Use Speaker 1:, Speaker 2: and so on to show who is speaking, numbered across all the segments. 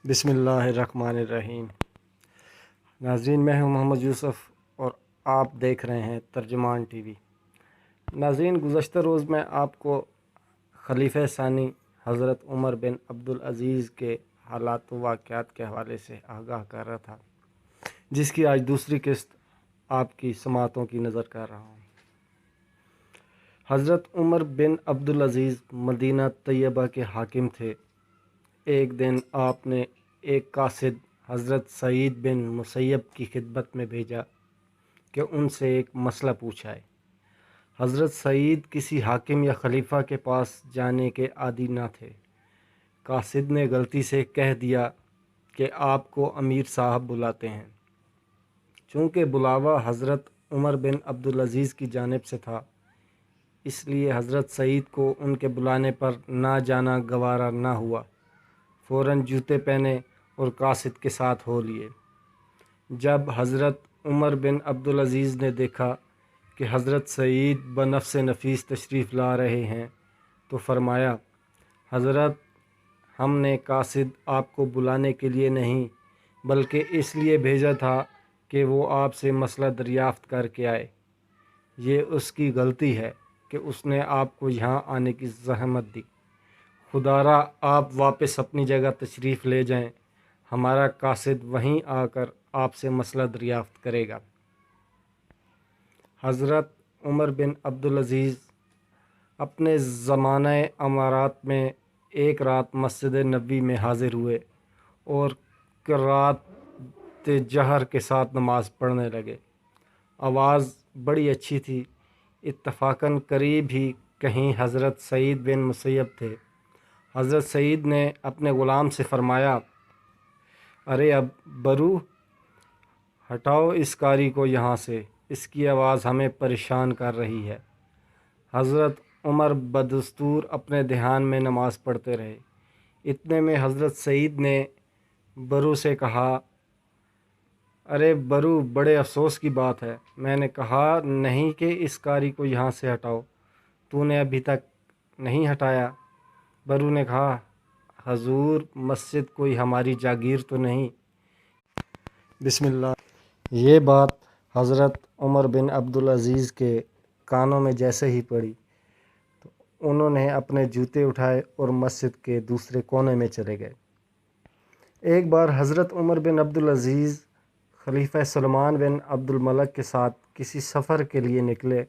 Speaker 1: بسم اللہ الرحمن الرحیم۔ ناظرین، میں ہوں محمد یوسف اور آپ دیکھ رہے ہیں ترجمان ٹی وی۔ ناظرین، گزشتہ روز میں آپ کو خلیفہ ثانی حضرت عمر بن عبدالعزیز کے حالات و واقعات کے حوالے سے آگاہ کر رہا تھا، جس کی آج دوسری قسط آپ کی سماعتوں کی نظر کر رہا ہوں۔ حضرت عمر بن عبدالعزیز مدینہ طیبہ کے حاکم تھے۔ ایک دن آپ نے ایک قاصد حضرت سعید بن مسیب کی خدمت میں بھیجا کہ ان سے ایک مسئلہ پوچھائے۔ حضرت سعید کسی حاکم یا خلیفہ کے پاس جانے کے عادی نہ تھے۔ قاصد نے غلطی سے کہہ دیا کہ آپ کو امیر صاحب بلاتے ہیں۔ چونکہ بلاوا حضرت عمر بن عبدالعزیز کی جانب سے تھا، اس لیے حضرت سعید کو ان کے بلانے پر نہ جانا گوارا نہ ہوا۔ فوراً جوتے پہنے اور قاصد کے ساتھ ہو لیے۔ جب حضرت عمر بن عبدالعزیز نے دیکھا کہ حضرت سعید بنفس نفیس تشریف لا رہے ہیں تو فرمایا، حضرت، ہم نے قاصد آپ کو بلانے کے لیے نہیں بلکہ اس لیے بھیجا تھا کہ وہ آپ سے مسئلہ دریافت کر کے آئے۔ یہ اس کی غلطی ہے کہ اس نے آپ کو یہاں آنے کی زحمت دی۔ خدا را آپ واپس اپنی جگہ تشریف لے جائیں، ہمارا قاصد وہیں آ کر آپ سے مسئلہ دریافت کرے گا۔ حضرت عمر بن عبدالعزیز اپنے زمانہ امارات میں ایک رات مسجد نبوی میں حاضر ہوئے اور قرات جہر کے ساتھ نماز پڑھنے لگے۔ آواز بڑی اچھی تھی۔ اتفاقاً قریب ہی کہیں حضرت سعید بن مسیب تھے۔ حضرت سعید نے اپنے غلام سے فرمایا، ارے اب برو، ہٹاؤ اس قاری کو یہاں سے، اس کی آواز ہمیں پریشان کر رہی ہے۔ حضرت عمر بدستور اپنے دھیان میں نماز پڑھتے رہے۔ اتنے میں حضرت سعید نے برو سے کہا، ارے برو، بڑے افسوس کی بات ہے، میں نے کہا نہیں کہ اس قاری کو یہاں سے ہٹاؤ، تو نے ابھی تک نہیں ہٹایا۔ برو نے کہا، حضور، مسجد کوئی ہماری جاگیر تو نہیں۔ بسم اللہ۔ یہ بات حضرت عمر بن عبدالعزیز کے کانوں میں جیسے ہی پڑی تو انہوں نے اپنے جوتے اٹھائے اور مسجد کے دوسرے کونے میں چلے گئے۔ ایک بار حضرت عمر بن عبدالعزیز خلیفہ سلمان بن عبد الملک کے ساتھ کسی سفر کے لیے نکلے۔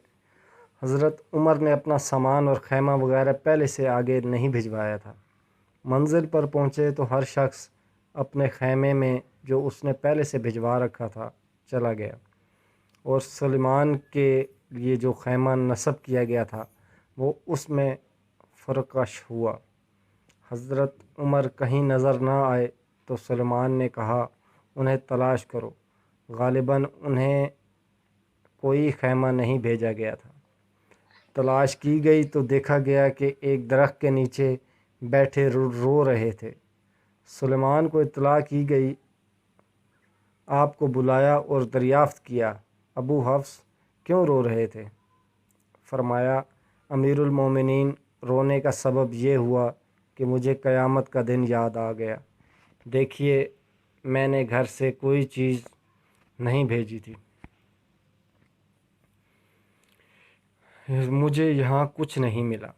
Speaker 1: حضرت عمر نے اپنا سامان اور خیمہ وغیرہ پہلے سے آگے نہیں بھجوایا تھا۔ منزل پر پہنچے تو ہر شخص اپنے خیمے میں جو اس نے پہلے سے بھجوا رکھا تھا چلا گیا، اور سلمان کے لیے جو خیمہ نصب کیا گیا تھا وہ اس میں فرکش ہوا۔ حضرت عمر کہیں نظر نہ آئے تو سلمان نے کہا، انہیں تلاش کرو۔ غالباً انہیں کوئی خیمہ نہیں بھیجا گیا تھا۔ تلاش کی گئی تو دیکھا گیا کہ ایک درخت کے نیچے بیٹھے رو رہے تھے۔ سلیمان کو اطلاع کی گئی، آپ کو بلایا اور دریافت کیا، ابو حفص کیوں رو رہے تھے؟ فرمایا، امیر المومنین، رونے کا سبب یہ ہوا کہ مجھے قیامت کا دن یاد آ گیا۔ دیکھیے، میں نے گھر سے کوئی چیز نہیں بھیجی تھی، مجھے یہاں کچھ نہیں ملا۔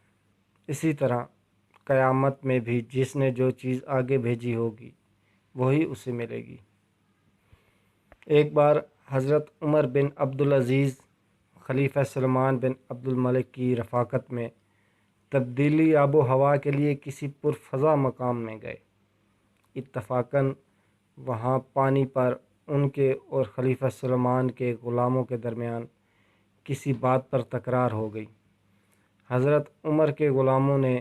Speaker 1: اسی طرح قیامت میں بھی جس نے جو چیز آگے بھیجی ہوگی وہی اسے ملے گی۔ ایک بار حضرت عمر بن عبدالعزیز خلیفہ سلمان بن عبد الملک کی رفاقت میں تبدیلی آب و ہوا کے لیے کسی پرفضا مقام میں گئے۔ اتفاقاً وہاں پانی پر ان کے اور خلیفہ سلمان کے غلاموں کے درمیان کسی بات پر تکرار ہو گئی۔ حضرت عمر کے غلاموں نے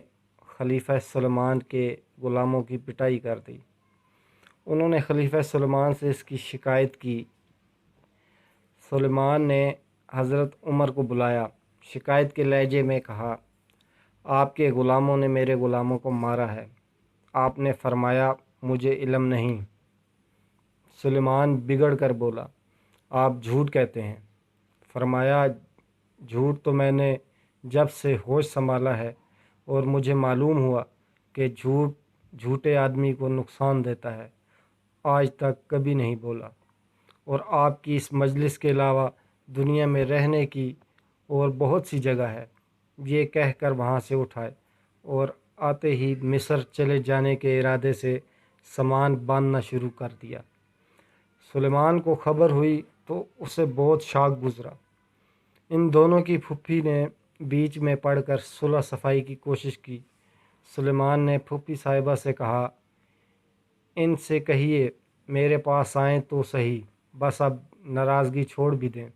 Speaker 1: خلیفہ سلمان کے غلاموں کی پٹائی کر دی۔ انہوں نے خلیفہ سلمان سے اس کی شکایت کی۔ سلمان نے حضرت عمر کو بلایا، شکایت کے لہجے میں کہا، آپ کے غلاموں نے میرے غلاموں کو مارا ہے۔ آپ نے فرمایا، مجھے علم نہیں۔ سلمان بگڑ کر بولا، آپ جھوٹ کہتے ہیں۔ فرمایا، جھوٹ تو میں نے جب سے ہوش سنبھالا ہے اور مجھے معلوم ہوا کہ جھوٹ جھوٹے آدمی کو نقصان دیتا ہے، آج تک کبھی نہیں بولا، اور آپ کی اس مجلس کے علاوہ دنیا میں رہنے کی اور بہت سی جگہ ہے۔ یہ کہہ کر وہاں سے اٹھائے اور آتے ہی مصر چلے جانے کے ارادے سے سامان باندھنا شروع کر دیا۔ سلیمان کو خبر ہوئی تو اسے بہت شاک گزرا۔ ان دونوں کی پھوپھی نے بیچ میں پڑھ کر صلح صفائی کی کوشش کی۔ سلیمان نے پھوپھی صاحبہ سے کہا، ان سے کہیے میرے پاس آئیں تو صحیح، بس اب ناراضگی چھوڑ بھی دیں۔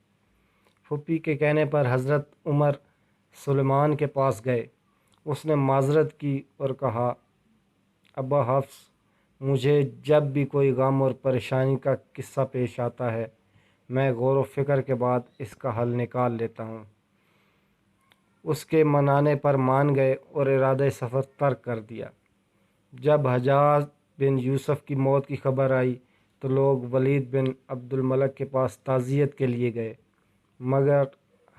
Speaker 1: پھوپھی کے کہنے پر حضرت عمر سلیمان کے پاس گئے۔ اس نے معذرت کی اور کہا، ابا حفص، مجھے جب بھی کوئی غم اور پریشانی کا قصہ پیش آتا ہے، میں غور و فکر کے بعد اس کا حل نکال لیتا ہوں۔ اس کے منانے پر مان گئے اور ارادہ سفر ترک کر دیا۔ جب حجاج بن یوسف کی موت کی خبر آئی تو لوگ ولید بن عبد الملک کے پاس تعزیت کے لیے گئے، مگر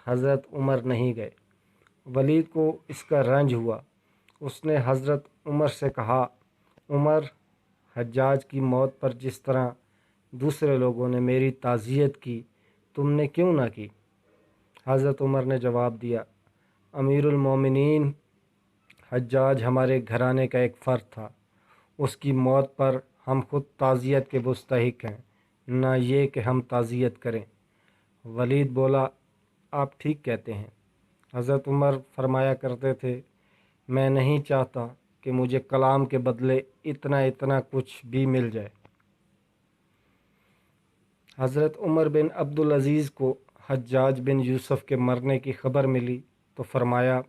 Speaker 1: حضرت عمر نہیں گئے۔ ولید کو اس کا رنج ہوا۔ اس نے حضرت عمر سے کہا، عمر، حجاج کی موت پر جس طرح دوسرے لوگوں نے میری تعزیت کی، تم نے کیوں نہ کی؟ حضرت عمر نے جواب دیا، امیر المومنین، حجاج ہمارے گھرانے کا ایک فرد تھا، اس کی موت پر ہم خود تعزیت کے مستحق ہیں، نہ یہ کہ ہم تعزیت کریں۔ ولید بولا، آپ ٹھیک کہتے ہیں۔ حضرت عمر فرمایا کرتے تھے، میں نہیں چاہتا کہ مجھے کلام کے بدلے اتنا کچھ بھی مل جائے۔ حضرت عمر بن عبدالعزیز کو حجاج بن یوسف کے مرنے کی خبر ملی تو فرمایا،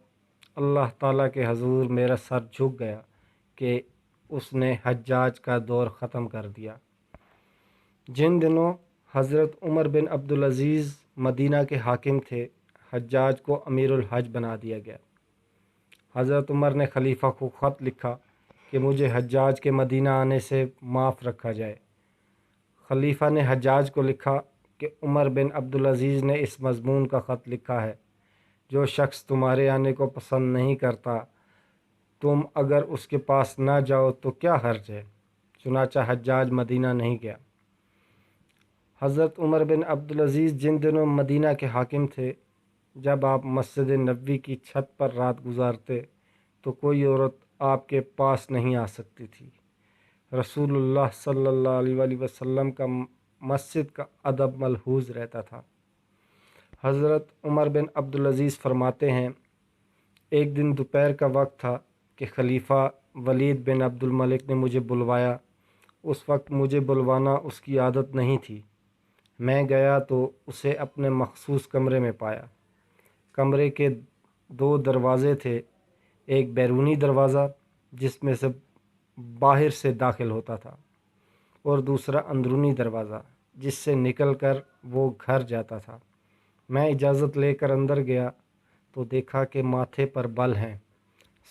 Speaker 1: اللہ تعالیٰ کے حضور میرا سر جھک گیا کہ اس نے حجاج کا دور ختم کر دیا۔ جن دنوں حضرت عمر بن عبدالعزیز مدینہ کے حاکم تھے، حجاج کو امیر الحج بنا دیا گیا۔ حضرت عمر نے خلیفہ کو خط لکھا کہ مجھے حجاج کے مدینہ آنے سے معاف رکھا جائے۔ خلیفہ نے حجاج کو لکھا کہ عمر بن عبدالعزیز نے اس مضمون کا خط لکھا ہے، جو شخص تمہارے آنے کو پسند نہیں کرتا، تم اگر اس کے پاس نہ جاؤ تو کیا حرج ہے؟ چنانچہ حجاج مدینہ نہیں گیا۔ حضرت عمر بن عبدالعزیز جن دنوں مدینہ کے حاکم تھے، جب آپ مسجد نبوی کی چھت پر رات گزارتے تو کوئی عورت آپ کے پاس نہیں آ سکتی تھی۔ رسول اللہ صلی اللہ علیہ وآلہ وسلم کا مسجد کا ادب ملحوظ رہتا تھا۔ حضرت عمر بن عبدالعزیز فرماتے ہیں، ایک دن دوپہر کا وقت تھا کہ خلیفہ ولید بن عبد الملک نے مجھے بلوایا۔ اس وقت مجھے بلوانا اس کی عادت نہیں تھی۔ میں گیا تو اسے اپنے مخصوص کمرے میں پایا۔ کمرے کے دو دروازے تھے، ایک بیرونی دروازہ جس میں سے باہر سے داخل ہوتا تھا، اور دوسرا اندرونی دروازہ جس سے نکل کر وہ گھر جاتا تھا۔ میں اجازت لے کر اندر گیا تو دیکھا کہ ماتھے پر بل ہیں۔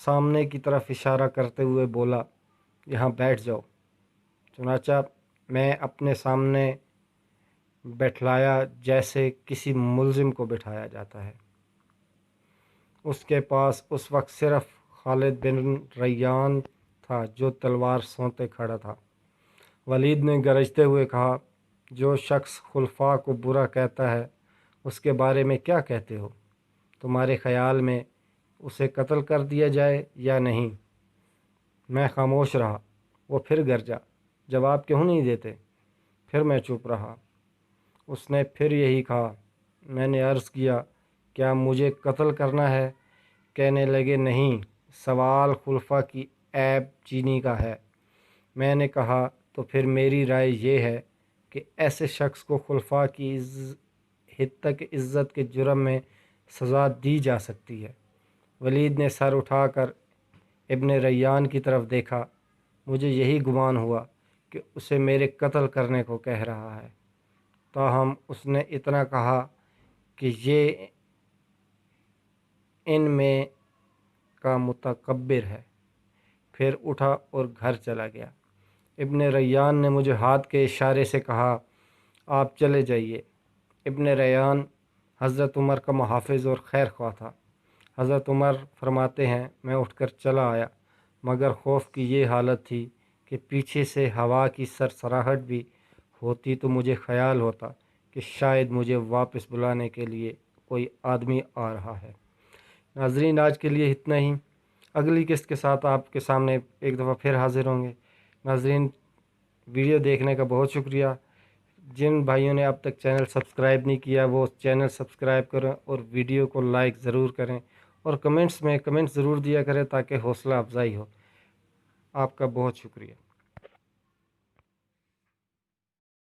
Speaker 1: سامنے کی طرف اشارہ کرتے ہوئے بولا، یہاں بیٹھ جاؤ۔ چنانچہ میں اپنے سامنے بیٹھلایا جیسے کسی ملزم کو بٹھایا جاتا ہے۔ اس کے پاس اس وقت صرف خالد بن ریان تھا جو تلوار سونتے کھڑا تھا۔ ولید نے گرجتے ہوئے کہا، جو شخص خلفاء کو برا کہتا ہے اس کے بارے میں کیا کہتے ہو؟ تمہارے خیال میں اسے قتل کر دیا جائے یا نہیں؟ میں خاموش رہا۔ وہ پھر گرجا، جواب کیوں نہیں دیتے؟ پھر میں چپ رہا۔ اس نے پھر یہی کہا۔ میں نے عرض کیا، کیا مجھے قتل کرنا ہے؟ کہنے لگے، نہیں، سوال خلفاء کی عیب چینی کا ہے۔ میں نے کہا، تو پھر میری رائے یہ ہے کہ ایسے شخص کو خلفاء کی حد عزت کے جرم میں سزا دی جا سکتی ہے۔ ولید نے سر اٹھا کر ابن ریان کی طرف دیکھا۔ مجھے یہی گمان ہوا کہ اسے میرے قتل کرنے کو کہہ رہا ہے، تاہم اس نے اتنا کہا کہ یہ ان میں کا متکبر ہے، پھر اٹھا اور گھر چلا گیا۔ ابن ریان نے مجھے ہاتھ کے اشارے سے کہا، آپ چلے جائیے۔ ابن ریان حضرت عمر کا محافظ اور خیر خواہ تھا۔ حضرت عمر فرماتے ہیں، میں اٹھ کر چلا آیا مگر خوف کی یہ حالت تھی کہ پیچھے سے ہوا کی سرسراہٹ بھی ہوتی تو مجھے خیال ہوتا کہ شاید مجھے واپس بلانے کے لیے کوئی آدمی آ رہا ہے۔ ناظرین، آج کے لیے اتنا ہی۔ اگلی قسط کے ساتھ آپ کے سامنے ایک دفعہ پھر حاضر ہوں گے۔ ناظرین، ویڈیو دیکھنے کا بہت شکریہ۔ جن بھائیوں نے اب تک چینل سبسکرائب نہیں کیا وہ چینل سبسکرائب کریں اور ویڈیو کو لائک ضرور کریں اور کمنٹس میں کمنٹ ضرور دیا کریں تاکہ حوصلہ افزائی ہو۔ آپ کا بہت شکریہ۔